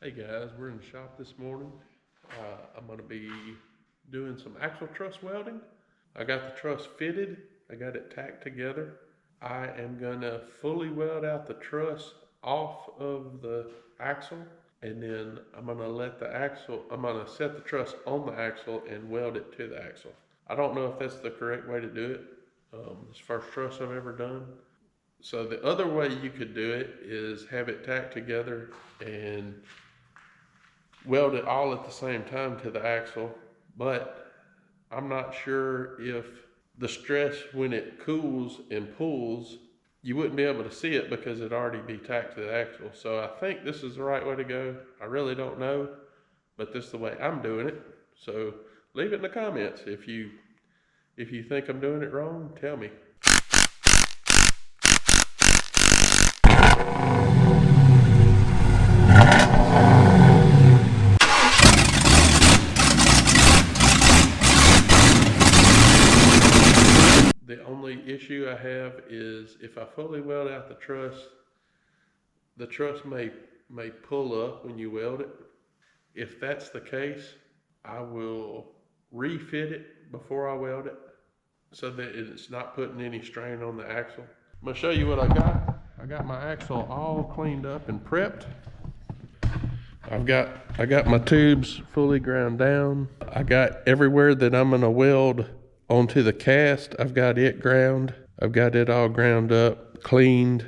Hey guys, we're in the shop this morning. I'm going to be doing some axle truss welding. I got the truss fitted. I got it tacked together. I am going to fully weld out the truss off of the axle, and then I'm going to set the truss on the axle and weld it to the axle. I don't know if that's the correct way to do it. It's the first truss I've ever done. So the other way you could do it is have it tacked together and weld it all at the same time to the axle, but I'm not sure if the stress when it cools and pulls, you wouldn't be able to see it because it'd already be tacked to the axle. So I think this is the right way to go. I really don't know, but this is the way I'm doing it. So leave it in the comments. If you think I'm doing it wrong, tell me. The only issue I have is if I fully weld out the truss may pull up when you weld it. If that's the case, I will refit it before I weld it so that it's not putting any strain on the axle. I'm gonna show you what I got. I got my axle all cleaned up and prepped. I got my tubes fully ground down. I got everywhere that I'm gonna weld onto the cast. I've got it ground. I've got it all ground up, cleaned,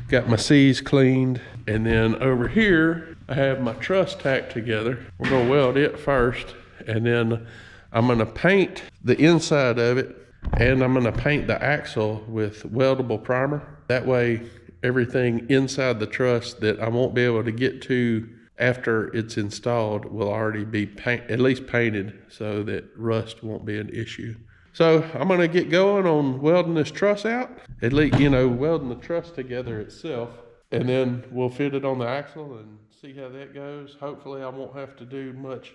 got my C's cleaned. And then over here, I have my truss tacked together. We're gonna weld it first, and then I'm gonna paint the inside of it, and I'm gonna paint the axle with weldable primer. That way, everything inside the truss that I won't be able to get to after it's installed will already be at least painted so that rust won't be an issue. So I'm gonna get going on welding this truss out, at least, welding the truss together itself, and then we'll fit it on the axle and see how that goes. Hopefully I won't have to do much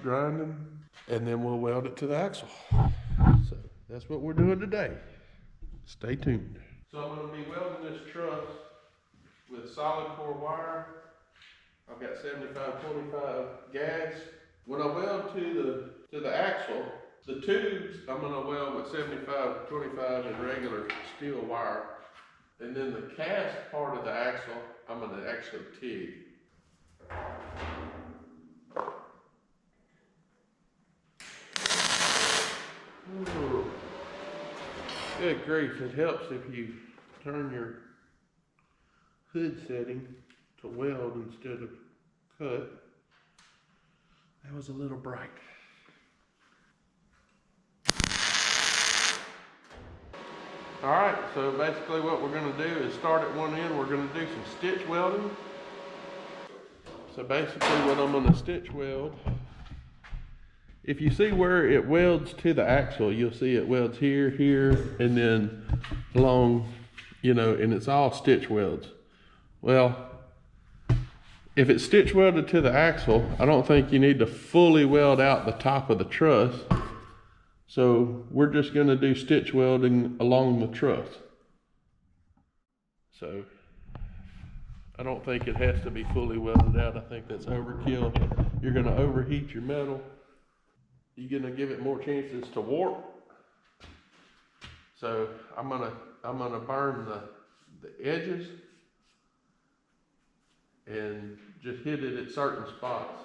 grinding, and then we'll weld it to the axle. So that's what we're doing today. Stay tuned. So I'm gonna be welding this truss with solid core wire. I've got 75-25 gas. When I weld to the axle, the tubes I'm gonna weld with 75-25 and regular steel wire. And then the cast part of the axle, I'm gonna actually TIG. Ooh. Good grief, it helps if you turn your hood setting to weld instead of cut. That was a little bright. All right, so basically what we're gonna do is start at one end. We're gonna do some stitch welding. So basically what I'm gonna stitch weld, if you see where it welds to the axle, you'll see it welds here, and then along, and it's all stitch welds. Well, if it's stitch welded to the axle, I don't think you need to fully weld out the top of the truss. So we're just going to do stitch welding along the truss. So I don't think it has to be fully welded out. I think that's overkill. You're going to overheat your metal. You're going to give it more chances to warp. So I'm gonna burn the edges and just hit it at certain spots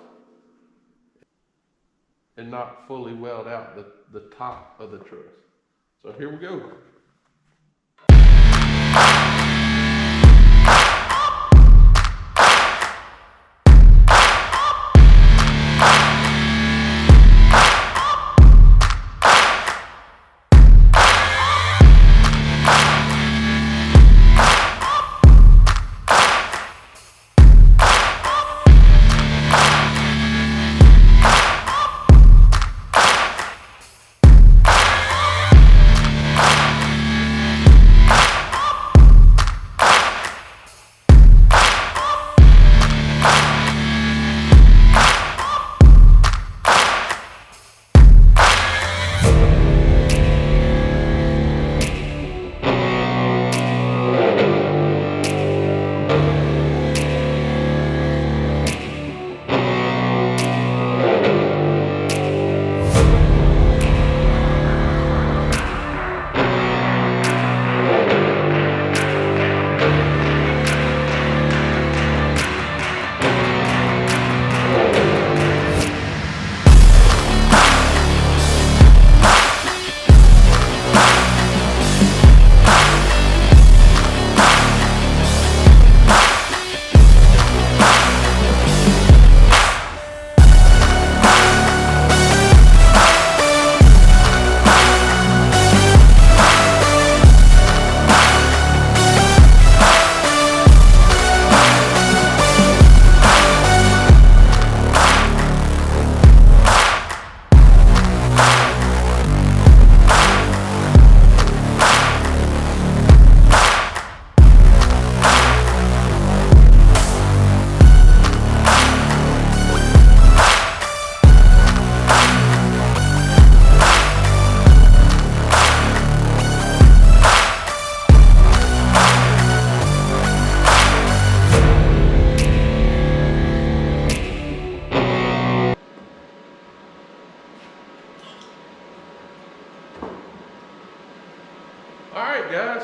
and not fully weld out the top of the truss. So here we go.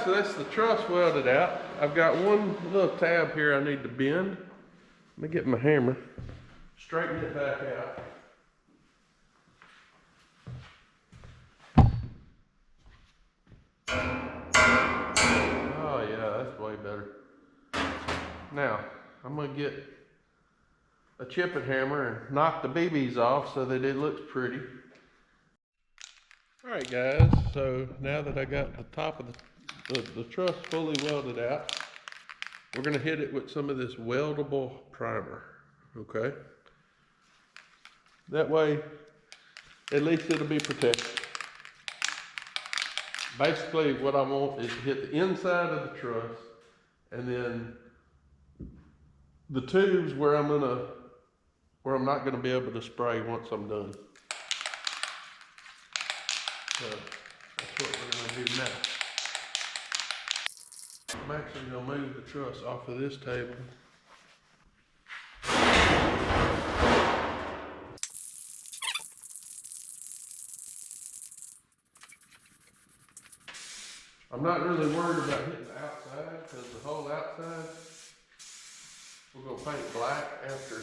so that's the truss welded out. I've got one little tab here I need to bend. Let me get my hammer, straighten it back out. Oh yeah, that's way better. Now, I'm gonna get a chipping hammer and knock the BBs off so that it looks pretty. All right guys, so now that I got the top of the truss fully welded out, we're gonna hit it with some of this weldable primer, okay? That way, at least it'll be protected. Basically, what I want is to hit the inside of the truss, and then the tubes where I'm not gonna be able to spray once I'm done. So that's what we're gonna do now. I'm actually gonna move the truss off of this table. I'm not really worried about hitting the outside, because the whole outside, we're gonna paint black after.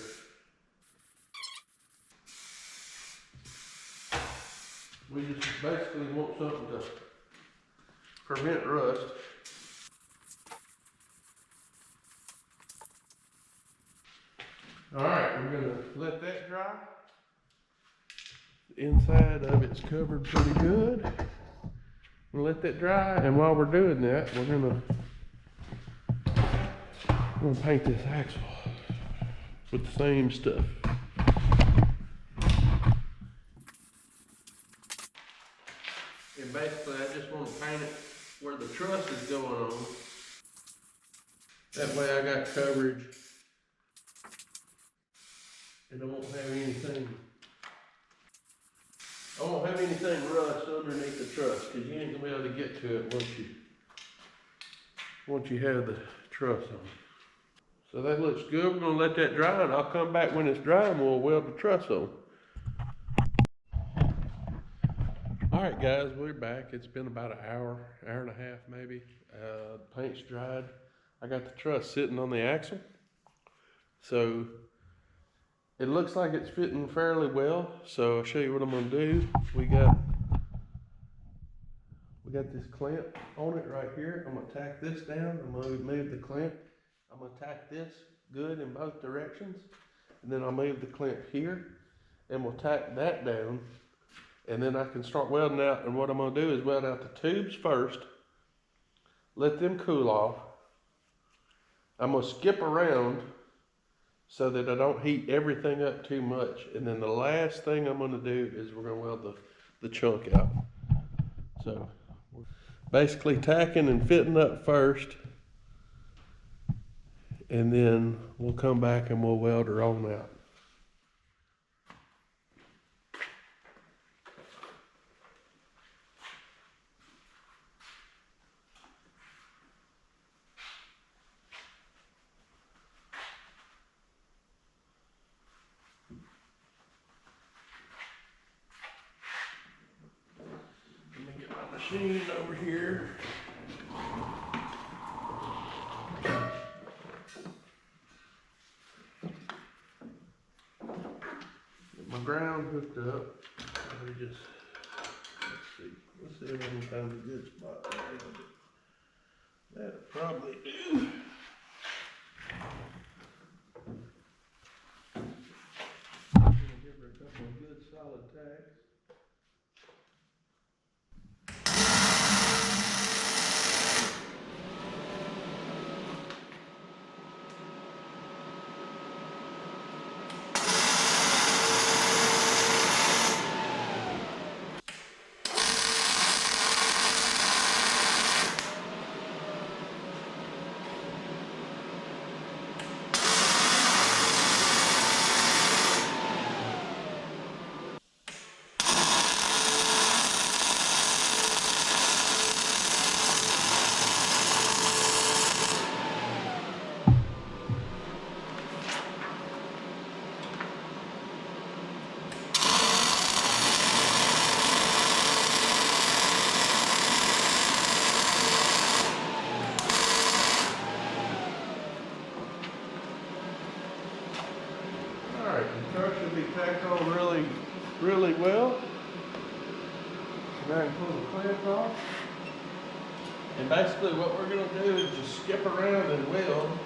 We just basically want something to prevent rust. All right, we're gonna let that dry. The inside of it's covered pretty good. We'll let that dry, and while we're doing that, we're gonna paint this axle with the same stuff. And basically, I just want to paint it where the truss is going on. That way I got coverage, and I won't have anything rust underneath the truss, because you ain't gonna be able to get to it once you have the truss on. So that looks good. We're gonna let that dry, and I'll come back when it's dry and we'll weld the truss on. All right guys, we're back. It's been about an hour and a half maybe. Paint's dried. I got the truss sitting on the axle. So it looks like it's fitting fairly well. So I'll show you what I'm gonna do. We got this clamp on it right here. I'm gonna tack this down. I'm gonna move the clamp. I'm gonna tack this good in both directions. And then I'll move the clamp here, and we'll tack that down. And then I can start welding out, and what I'm gonna do is weld out the tubes first, let them cool off. I'm gonna skip around so that I don't heat everything up too much. And then the last thing I'm gonna do is we're gonna weld the chunk out. So basically tacking and fitting up first, and then we'll come back and we'll weld her on out. Machine over here. Get my ground hooked up. Let me just, let's see if I can find a good spot. That'll probably do. I'm gonna give her a couple of good solid tacks. Alright, the truck should be tacked on really well. So now I can pull the clamp off. And basically what we're going to do is just skip around and weld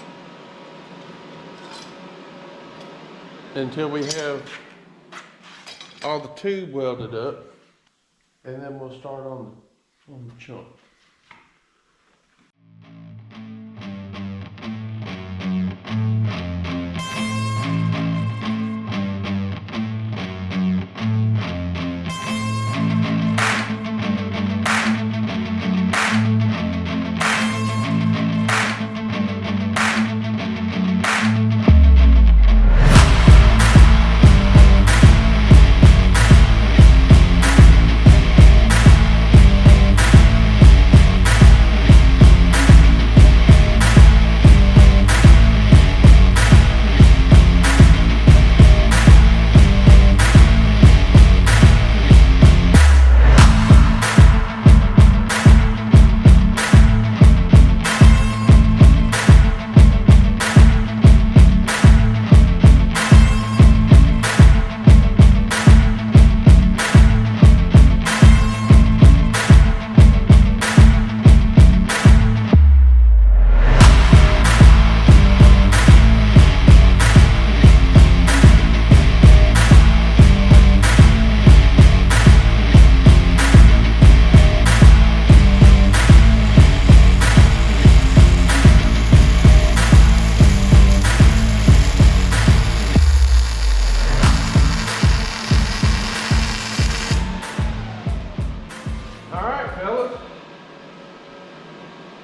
until we have all the tube welded up, and then we'll start on the chunk.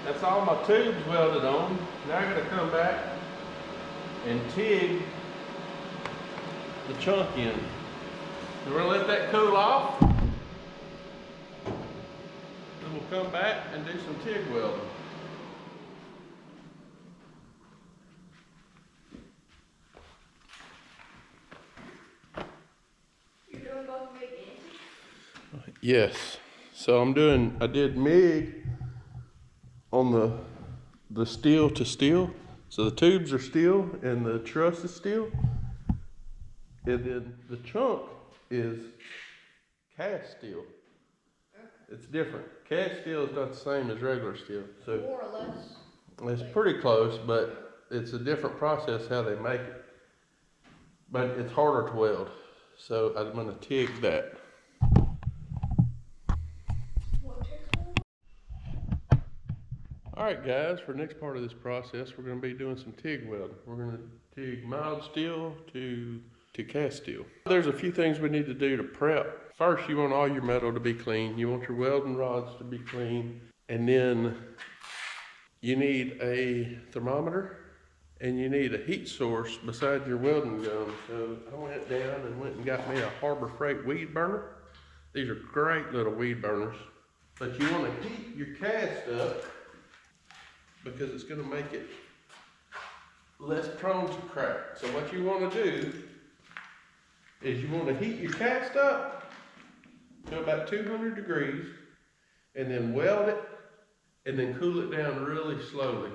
That's all my tubes welded on. Now I'm going to come back and TIG the chunk in. We're going to let that cool off. Then we'll come back and do some TIG welding. You're doing both MIG and? Yes. So I did MIG on the steel to steel. So the tubes are steel and the truss is steel. And then the chunk is cast steel. It's different. Cast steel is not the same as regular steel. So More or less. it's pretty close, but it's a different process how they make it. But it's harder to weld. So I'm going to TIG that. Alright guys, for the next part of this process, we're going to be doing some TIG welding. We're going to TIG mild steel to cast steel. There's a few things we need to do to prep. First, you want all your metal to be clean. You want your welding rods to be clean. And then you need a thermometer and you need a heat source beside your welding gun. So I went down and went and got me a Harbor Freight weed burner. These are great little weed burners. But you want to heat your cast up because it's going to make it less prone to crack. So what you want to do is you want to heat your cast up to about 200 degrees and then weld it and then cool it down really slowly.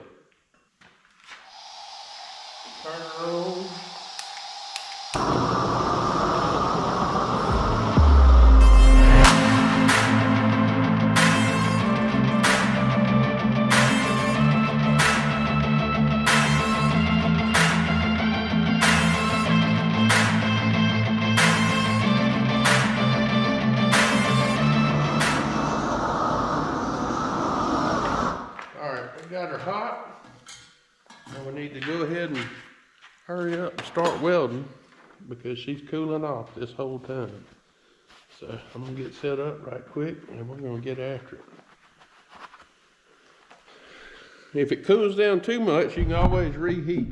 Turn it on. Got her hot. Now we need to go ahead and hurry up and start welding because she's cooling off this whole time. So I'm gonna get set up right quick and we're gonna get after it. If it cools down too much, you can always reheat.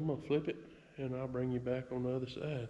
gonna flip it and I'll bring you back on the other side.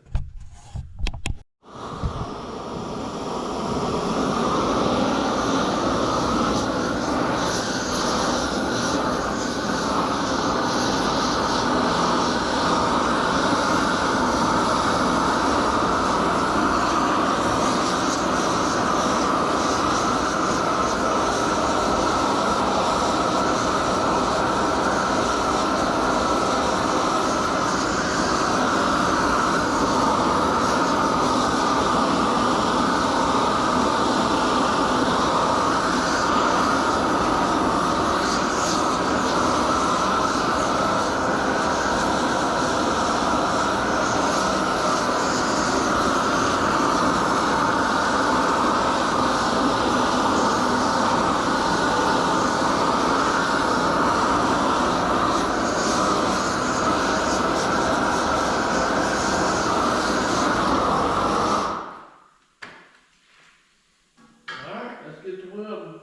Alright, let's get to welding.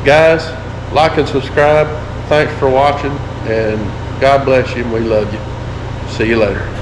Guys, like and subscribe. Thanks for watching, and God bless you, and we love you. See you later.